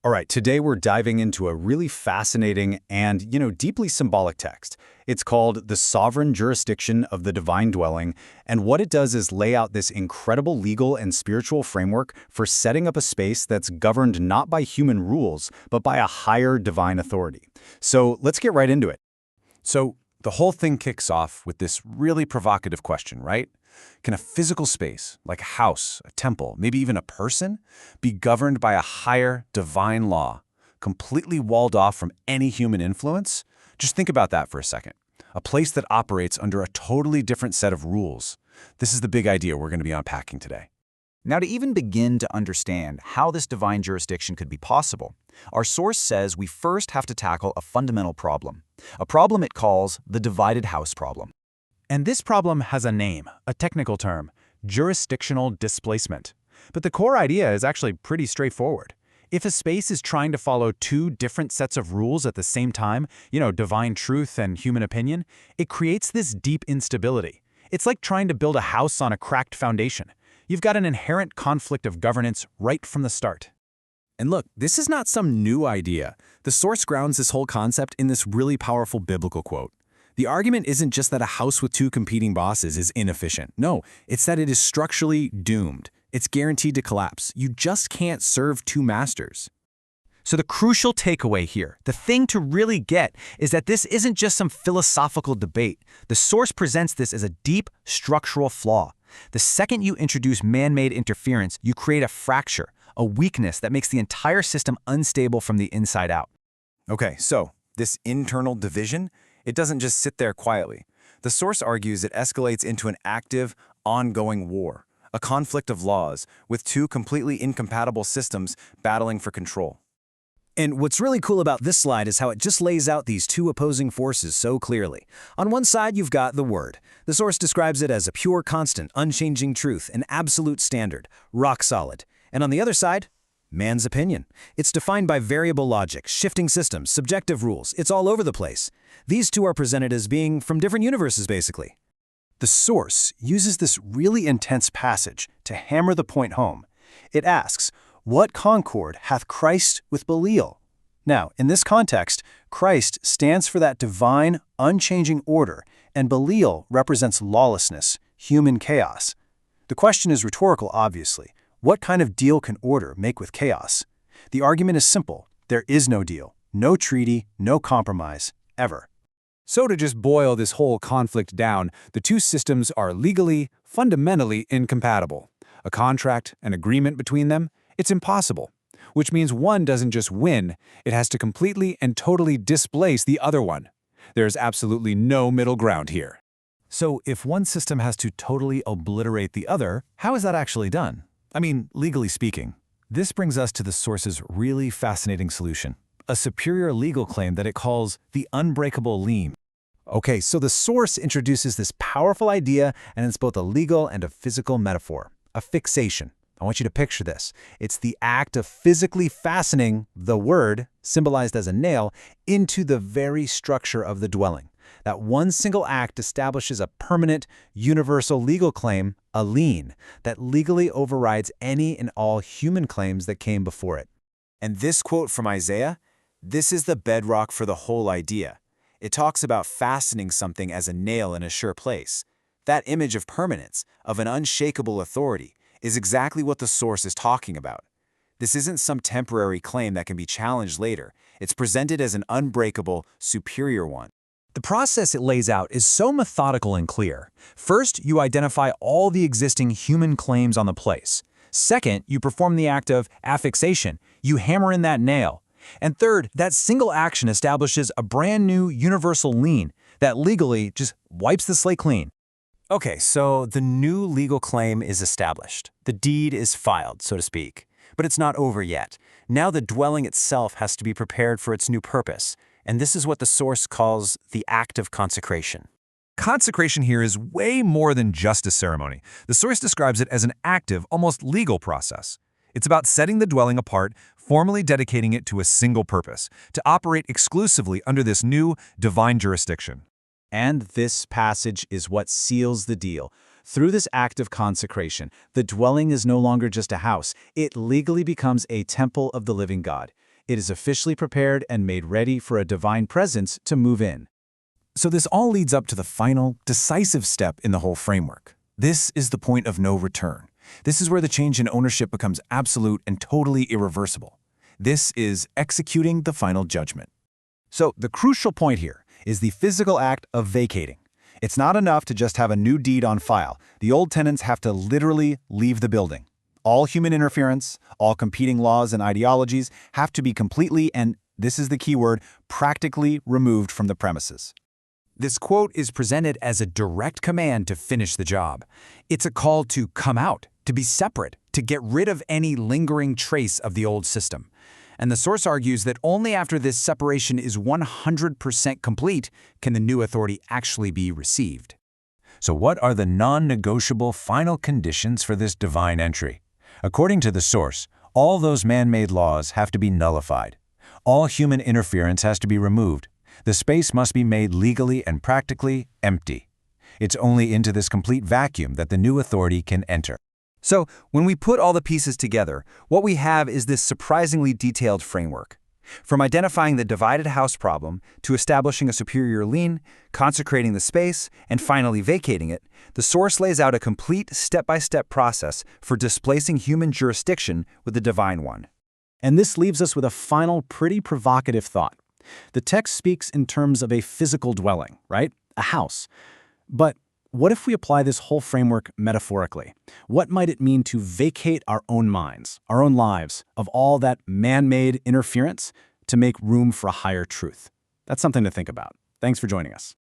All right, today we're diving into a really fascinating and, deeply symbolic text. It's called The Sovereign Jurisdiction of the Divine Dwelling, and what it does is lay out this incredible legal and spiritual framework for setting up a space that's governed not by human rules, but by a higher divine authority. So let's get right into it. So the whole thing kicks off with this really provocative question, right? Can a physical space, like a house, a temple, maybe even a person, be governed by a higher divine law, completely walled off from any human influence? Just think about that for a second. A place that operates under a totally different set of rules. This is the big idea we're going to be unpacking today. Now, to even begin to understand how this divine jurisdiction could be possible, our source says we first have to tackle a fundamental problem, a problem it calls the divided house problem. And this problem has a name, a technical term, jurisdictional displacement. But the core idea is actually pretty straightforward. If a space is trying to follow two different sets of rules at the same time, divine truth and human opinion, it creates this deep instability. It's like trying to build a house on a cracked foundation. You've got an inherent conflict of governance right from the start. And look, this is not some new idea. The source grounds this whole concept in this really powerful biblical quote. The argument isn't just that a house with two competing bosses is inefficient. No, it's that it is structurally doomed. It's guaranteed to collapse. You just can't serve two masters. So the crucial takeaway here, the thing to really get, is that this isn't just some philosophical debate. The source presents this as a deep structural flaw. The second you introduce man-made interference, you create a fracture, a weakness that makes the entire system unstable from the inside out. Okay, so this internal division, it doesn't just sit there quietly. The source argues it escalates into an active, ongoing war, a conflict of laws, with two completely incompatible systems battling for control. And what's really cool about this slide is how it just lays out these two opposing forces so clearly. On one side, you've got the Word. The source describes it as a pure, constant, unchanging truth, an absolute standard, rock solid. And on the other side, man's opinion. It's defined by variable logic, shifting systems, subjective rules. It's all over the place. These two are presented as being from different universes, basically. The source uses this really intense passage to hammer the point home. It asks, "What concord hath Christ with Belial?" Now, in this context, Christ stands for that divine, unchanging order, and Belial represents lawlessness, human chaos. The question is rhetorical, obviously. What kind of deal can order make with chaos? The argument is simple. There is no deal, no treaty, no compromise, ever. So to just boil this whole conflict down, the two systems are legally, fundamentally incompatible. A contract, an agreement between them, it's impossible. Which means one doesn't just win, it has to completely and totally displace the other one. There's absolutely no middle ground here. So if one system has to totally obliterate the other, how is that actually done? I mean, legally speaking. This brings us to the source's really fascinating solution, a superior legal claim that it calls the unbreakable lien. Okay, so the source introduces this powerful idea, and it's both a legal and a physical metaphor, a fixation. I want you to picture this. It's the act of physically fastening the word, symbolized as a nail, into the very structure of the dwelling. That one single act establishes a permanent, universal legal claim, a lien, that legally overrides any and all human claims that came before it. And this quote from Isaiah, this is the bedrock for the whole idea. It talks about fastening something as a nail in a sure place. That image of permanence, of an unshakable authority, is exactly what the source is talking about. This isn't some temporary claim that can be challenged later. It's presented as an unbreakable, superior one. The process it lays out is so methodical and clear. First, you identify all the existing human claims on the place. Second, you perform the act of affixation. You hammer in that nail. And third, that single action establishes a brand new universal lien that legally just wipes the slate clean. Okay, so the new legal claim is established. The deed is filed, so to speak. But it's not over yet. Now the dwelling itself has to be prepared for its new purpose. And this is what the source calls the act of consecration. Consecration here is way more than just a ceremony. The source describes it as an active, almost legal process. It's about setting the dwelling apart, formally dedicating it to a single purpose, to operate exclusively under this new divine jurisdiction. And this passage is what seals the deal. Through this act of consecration, the dwelling is no longer just a house. It legally becomes a temple of the living God. It is officially prepared and made ready for a divine presence to move in. So this all leads up to the final, decisive step in the whole framework. This is the point of no return. This is where the change in ownership becomes absolute and totally irreversible. This is executing the final judgment. So the crucial point here is the physical act of vacating. It's not enough to just have a new deed on file. The old tenants have to literally leave the building. All human interference, all competing laws and ideologies have to be completely, and this is the key word, practically removed from the premises. This quote is presented as a direct command to finish the job. It's a call to come out, to be separate, to get rid of any lingering trace of the old system. And the source argues that only after this separation is 100% complete can the new authority actually be received. So what are the non-negotiable final conditions for this divine entry? According to the source, all those man-made laws have to be nullified. All human interference has to be removed. The space must be made legally and practically empty. It's only into this complete vacuum that the new authority can enter. So, when we put all the pieces together, what we have is this surprisingly detailed framework. From identifying the divided house problem to establishing a superior lien, consecrating the space, and finally vacating it, the source lays out a complete step-by-step process for displacing human jurisdiction with the divine one. And this leaves us with a final, pretty provocative thought. The text speaks in terms of a physical dwelling, right? A house. But what if we apply this whole framework metaphorically? What might it mean to vacate our own minds, our own lives, of all that man-made interference to make room for a higher truth? That's something to think about. Thanks for joining us.